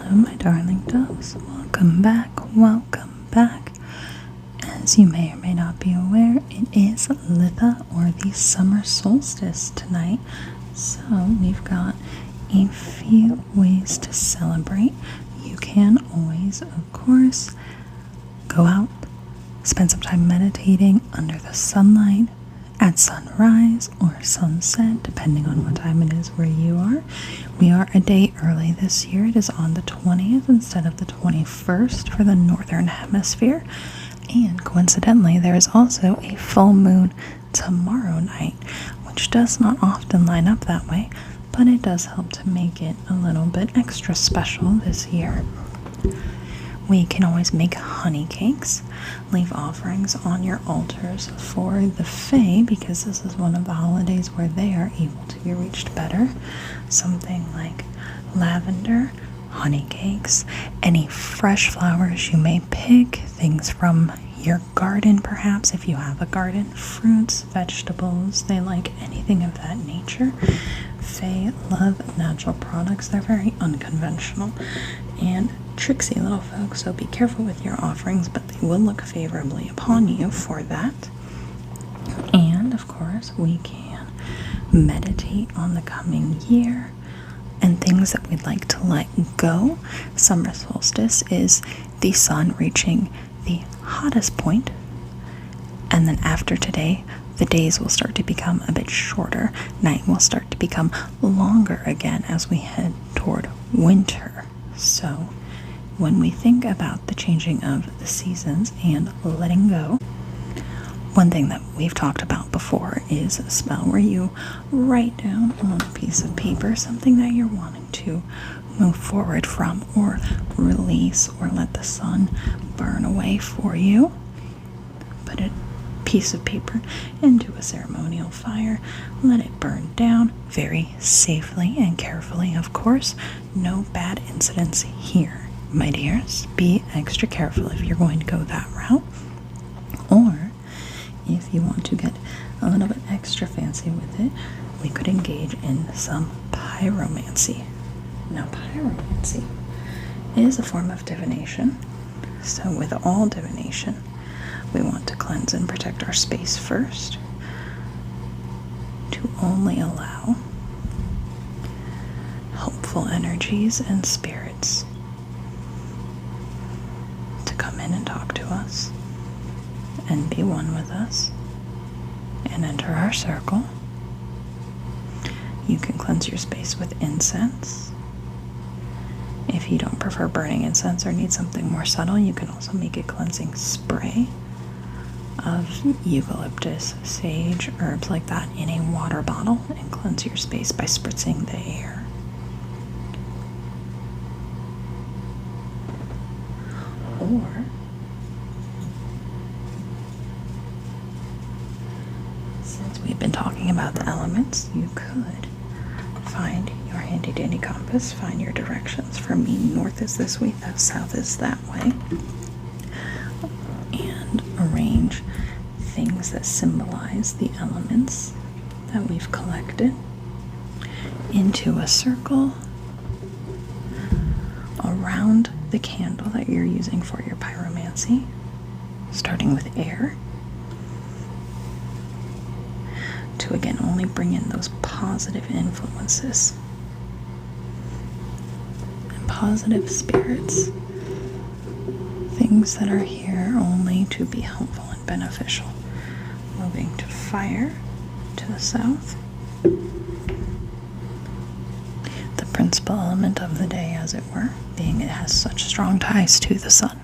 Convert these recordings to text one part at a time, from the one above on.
Hello, my darling doves. Welcome back. Welcome back. As you may or may not be aware, it is Litha, or the Summer Solstice, tonight. So we've got a few ways to celebrate. You can always, of course, go out, spend some time meditating under the sunlight at sunrise or sunset, depending on what time it is where you are. We are a day early this year. It is on the 20th instead of the 21st for the northern hemisphere. And coincidentally, there is also a full moon tomorrow night, which does not often line up that way, but it does help to make it a little bit extra special this year. We can always make honey cakes, leave offerings on your altars for the Fae, because this is one of the holidays where they are able to be reached better. Something like lavender, honey cakes, any fresh flowers you may pick, things from your garden perhaps if you have a garden, fruits, vegetables, they like anything of that nature. Fae love natural products. They're very unconventional and tricksy little folks, so be careful with your offerings, but they will look favorably upon you for that. And of course, we can meditate on the coming year and things that we'd like to let go. Summer solstice is the sun reaching the hottest point, and then after today, the days will start to become a bit shorter. Night will start to become longer again as we head toward winter. So when we think about the changing of the seasons and letting go, one thing that we've talked about before is a spell where you write down on a piece of paper something that you're wanting to move forward from, or release, or let the sun burn away for you. Put a piece of paper into a ceremonial fire, let it burn down very safely and carefully, of course. No bad incidents here, my dears. Be extra careful if you're going to go that route. Or if you want to get a little bit extra fancy with it, we could engage in some pyromancy. Now, pyromancy is a form of divination. So with all divination, we want to cleanse and protect our space first, to only allow helpful energies and spirits to come in and talk to us and be one with us and enter our circle. You can cleanse your space with incense. If you don't prefer burning incense or need something more subtle, you can also make a cleansing spray of eucalyptus, sage, herbs like that in a water bottle and cleanse your space by spritzing the air. Or since we've been talking about the elements, you could find your handy dandy compass, find your directions. For me, north is this way, south is that way, and arrange things that symbolize the elements that we've collected into a circle around the candle that you're using for your pyromancy, starting with air, to again only bring in those positive influences and positive spirits, things that are here only to be helpful and beneficial. Moving to fire to the south, the principal element of the day, as it were, being it has such strong ties to the sun.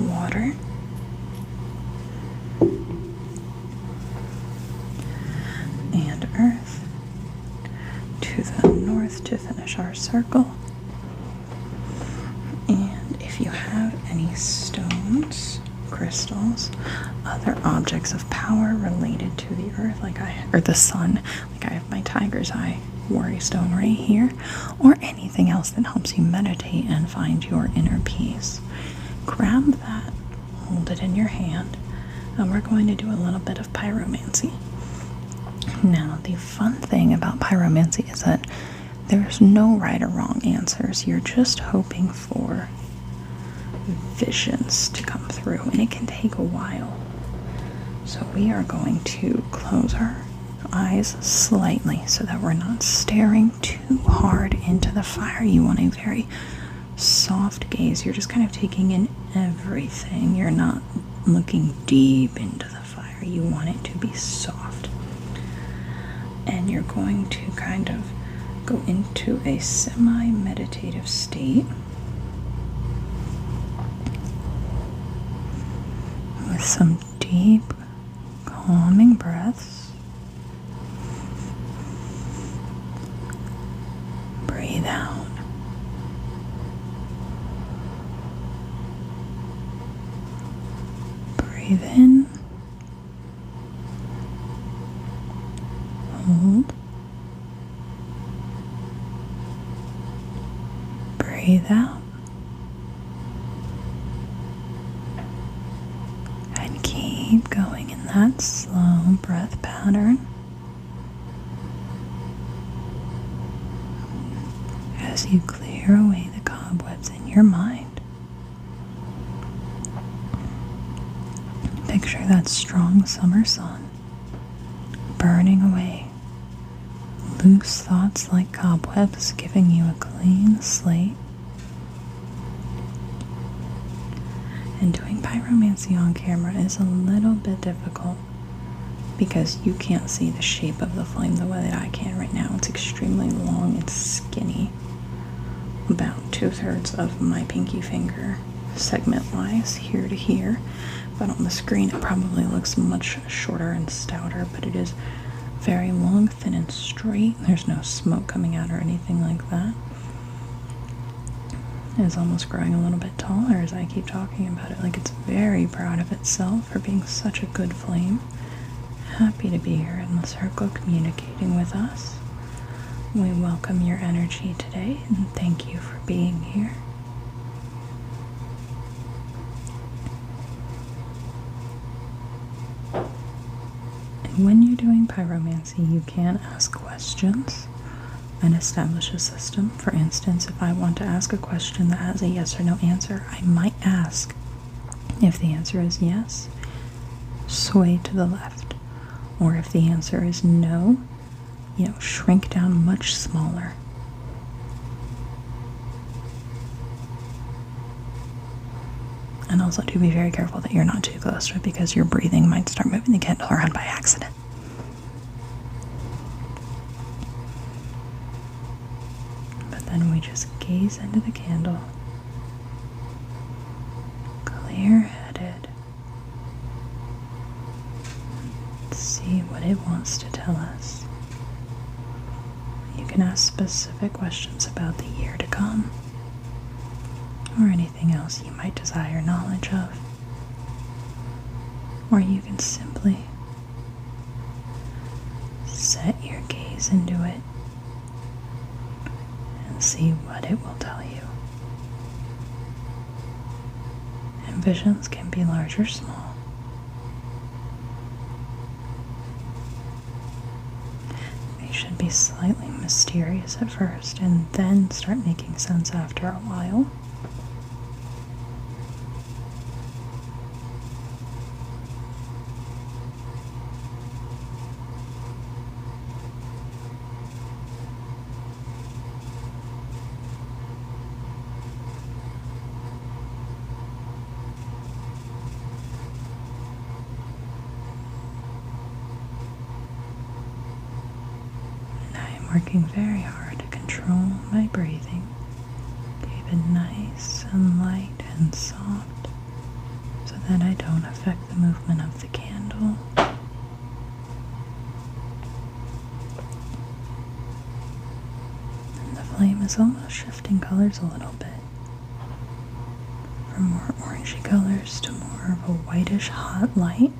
Water, and earth to the north to finish our circle. And if you have any stones, crystals, other objects of power related to the earth, or the sun, like I have my tiger's eye worry stone right here, or anything else that helps you meditate and find your inner peace, grab that, hold it in your hand, and we're going to do a little bit of pyromancy. Now, the fun thing about pyromancy is that there's no right or wrong answers. You're just hoping for visions to come through, and it can take a while. So we are going to close our eyes slightly so that we're not staring too hard into the fire. You want a very soft gaze. You're just kind of taking in everything. You're not looking deep into the fire. You want it to be soft. And you're going to kind of go into a semi-meditative state with some deep, calming breaths. Breathe out. Breathe in. Hold. Breathe out. And keep going in that slow breath pattern as you clear away the cobwebs in your mind. Picture that strong summer sun burning away loose thoughts like cobwebs, giving you a clean slate. And doing pyromancy on camera is a little bit difficult because you can't see the shape of the flame the way that I can right now. It's extremely long and skinny, about 2/3 of my pinky finger segment-wise, here to here. But on the screen it probably looks much shorter and stouter, but it is very long, thin, and straight. There's no smoke coming out or anything like that. It's almost growing a little bit taller as I keep talking about it. Like, it's very proud of itself for being such a good flame. Happy to be here in the circle communicating with us. We welcome your energy today and thank you for being here. And when you're doing pyromancy, you can ask questions and establish a system. For instance, if I want to ask a question that has a yes or no answer, I might ask, if the answer is yes, sway to the left. Or if the answer is no, shrink down much smaller. And also do be very careful that you're not too close to it because your breathing might start moving the candle around by accident. But then we just gaze into the candle, clear-headed, see what it wants to tell us. You can ask specific questions about the year to come, or anything else you might desire knowledge of. Or you can simply set your gaze into it and see what it will tell you. And visions can be large or small. They should be slightly mysterious at first and then start making sense after a while. Working very hard to control my breathing, keep it nice and light and soft so that I don't affect the movement of the candle. And the flame is almost shifting colors a little bit, from more orangey colors to more of a whitish hot light.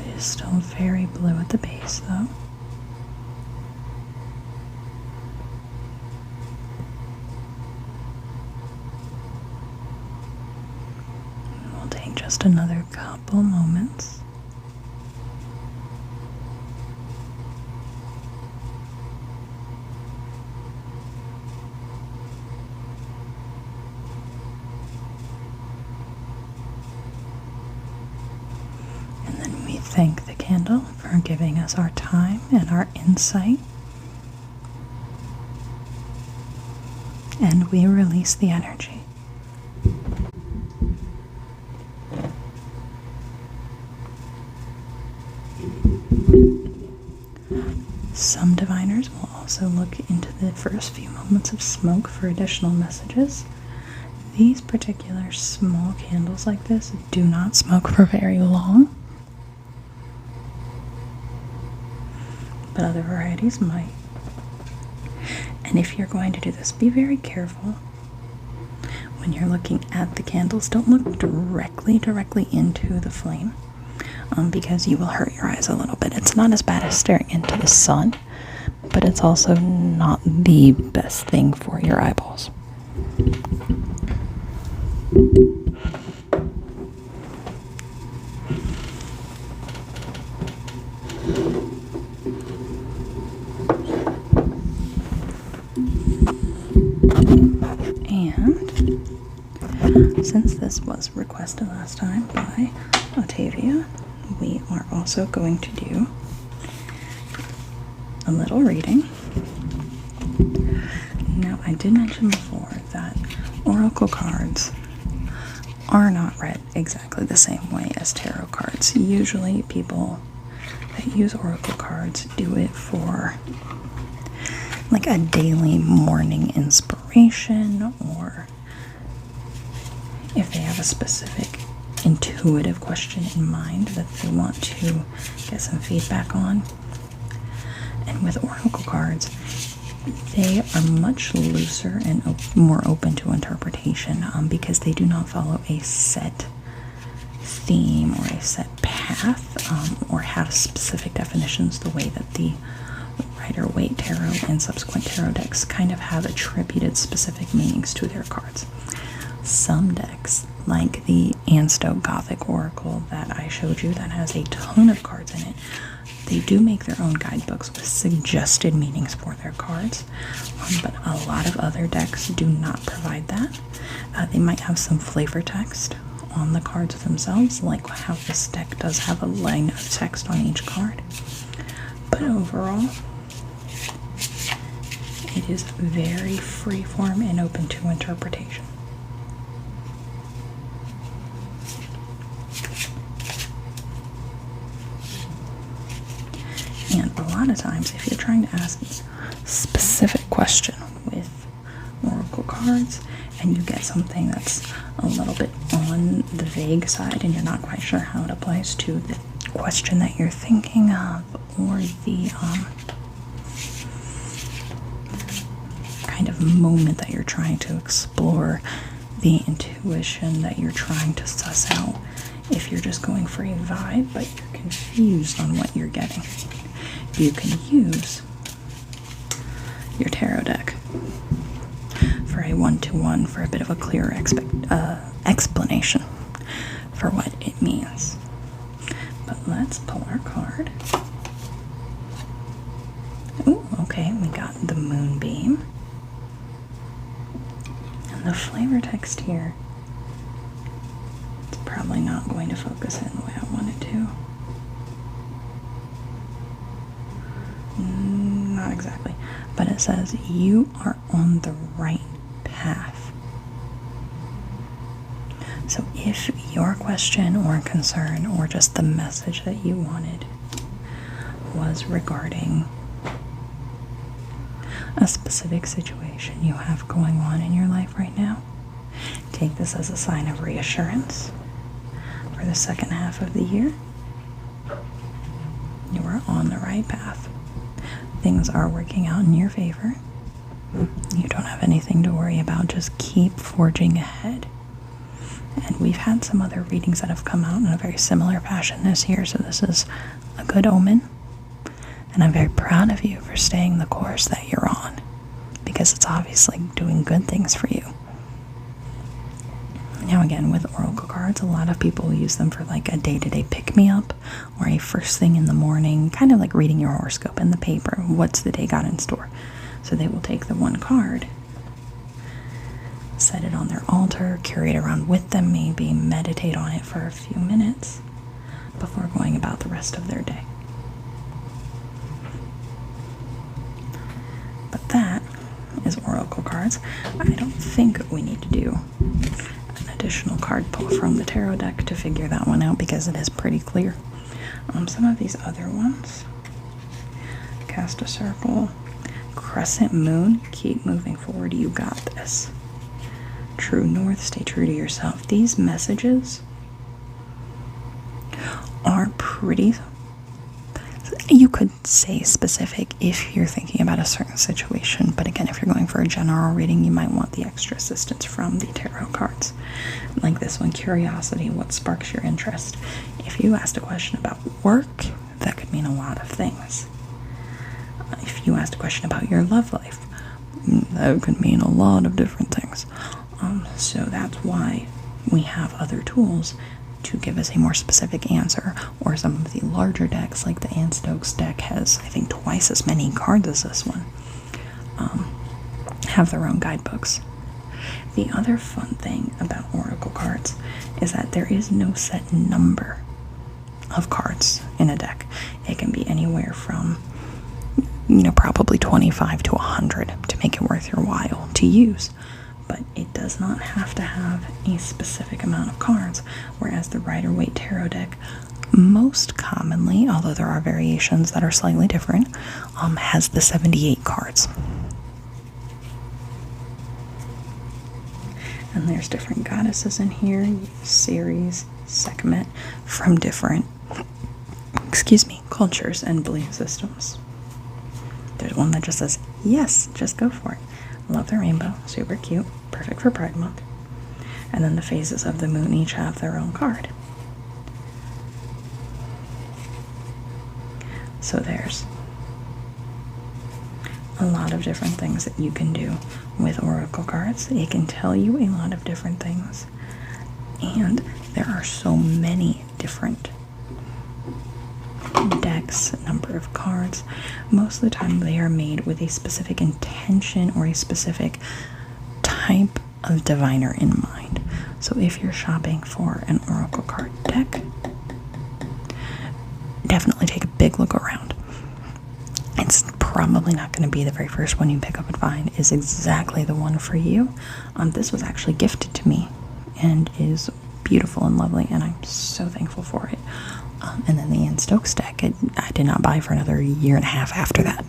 It is still very blue at the base though. Just another couple moments. for giving us our time and our insight. And we release the energy. Some diviners will also look into the first few moments of smoke for additional messages. These particular small candles like this do not smoke for very long, but other varieties might. And if you're going to do this, be very careful when you're looking at the candles. Don't look directly into the flame, because you will hurt your eyes a little bit. It's not as bad as staring into the sun, but it's also not the best thing for your eyeballs. And since this was requested last time by Ottavia, we are also going to do a little reading. Now, I did mention before that oracle cards are not read exactly the same way as tarot cards. Usually people that use oracle cards do it for like a daily morning inspiration, or if they have a specific intuitive question in mind that they want to get some feedback on. And with oracle cards, they are much looser and more open to interpretation, because they do not follow a set theme or a set path, or have specific definitions the way that the Rider-Waite Tarot and subsequent tarot decks kind of have attributed specific meanings to their cards. Some decks, like the Ansto Gothic Oracle that I showed you that has a ton of cards in it, they do make their own guidebooks with suggested meanings for their cards, but a lot of other decks do not provide that. They might have some flavor text on the cards themselves, like how this deck does have a line of text on each card. But overall, it is very freeform and open to interpretation. And a lot of times, if you're trying to ask a specific question with oracle cards and you get something that's a little bit on the vague side and you're not quite sure how it applies to the question that you're thinking of, or the kind of moment that you're trying to explore, the intuition that you're trying to suss out, if you're just going for a vibe but you're confused on what you're getting, you can use your tarot deck for a one-to-one, for a bit of a clearer explanation for what it means. But let's pull our card. Oh, okay, we got the moonbeam. And the flavor text here, it's probably not going to focus in the way I want it to. Not exactly, but it says you are on the right path. So if your question or concern or just the message that you wanted was regarding a specific situation you have going on in your life right now, take this as a sign of reassurance for the second half of the year. You are on the right path. Things are working out in your favor. You don't have anything to worry about. Just keep forging ahead. And we've had some other readings that have come out in a very similar fashion this year, so this is a good omen. And I'm very proud of you for staying the course that you're on, because it's obviously doing good things for you. Now again, with oracle cards, a lot of people use them for like a day-to-day pick-me-up or a first thing in the morning, kind of like reading your horoscope in the paper. What's the day got in store? So they will take the one card, set it on their altar, carry it around with them, maybe meditate on it for a few minutes before going about the rest of their day. cards, I don't think we need to do an additional card pull from the tarot deck to figure that one out because it is pretty clear. Some of these other ones, cast a circle, crescent moon, keep moving forward, you got this. True north, stay true to yourself. These messages are pretty, you could say specific if you're thinking about a certain situation, but again, if you're going for a general reading, you might want the extra assistance from the tarot cards. Like this one, curiosity, what sparks your interest? If you asked a question about work, that could mean a lot of things. If you asked a question about your love life, that could mean a lot of different things. So that's why we have other tools to give us a more specific answer, or some of the larger decks, like the Anne Stokes deck has, I think, twice as many cards as this one, have their own guidebooks. The other fun thing about oracle cards is that there is no set number of cards in a deck. It can be anywhere from, probably 25 to 100 to make it worth your while to use. But it does not have to have a specific amount of cards, whereas the Rider-Waite Tarot deck most commonly, although there are variations that are slightly different, has the 78 cards. And there's different goddesses in here, Ceres, Sekhmet, from different, cultures and belief systems. There's one that just says, yes, just go for it. Love the rainbow, super cute, perfect for Pride Month. And then the phases of the moon each have their own card. So there's a lot of different things that you can do with oracle cards. It can tell you a lot of different things. And there are so many different decks, number of cards. Most of the time they are made with a specific intention or a specific type of diviner in mind. So if you're shopping for an oracle card deck, definitely take a big look around. It's probably not going to be the very first one you pick up and find is exactly the one for you. This was actually gifted to me and is beautiful and lovely, and I'm so thankful for it. And then the Anne Stokes deck, I did not buy for another year and a half after that.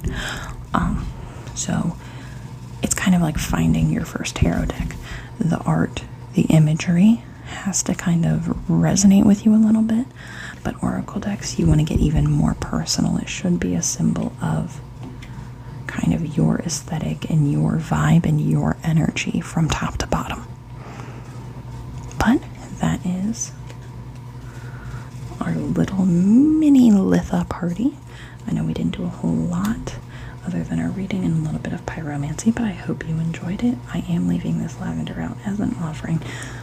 So it's kind of like finding your first tarot deck. The art, the imagery has to kind of resonate with you a little bit, but oracle decks, you want to get even more personal. It should be a symbol of kind of your aesthetic and your vibe and your energy from top to bottom. But that is our little mini Litha party. I know we didn't do a whole lot other than our reading and a little bit of pyromancy, but I hope you enjoyed it. I am leaving this lavender out as an offering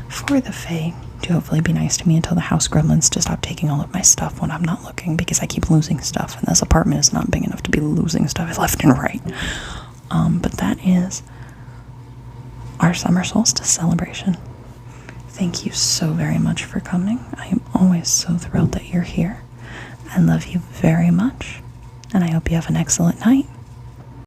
for the Fae to hopefully be nice to me until the house gremlins to stop taking all of my stuff when I'm not looking, because I keep losing stuff, and this apartment is not big enough to be losing stuff left and right. But that is our summer solstice celebration. Thank you so very much for coming. I am always so thrilled that you're here. I love you very much, and I hope you have an excellent night.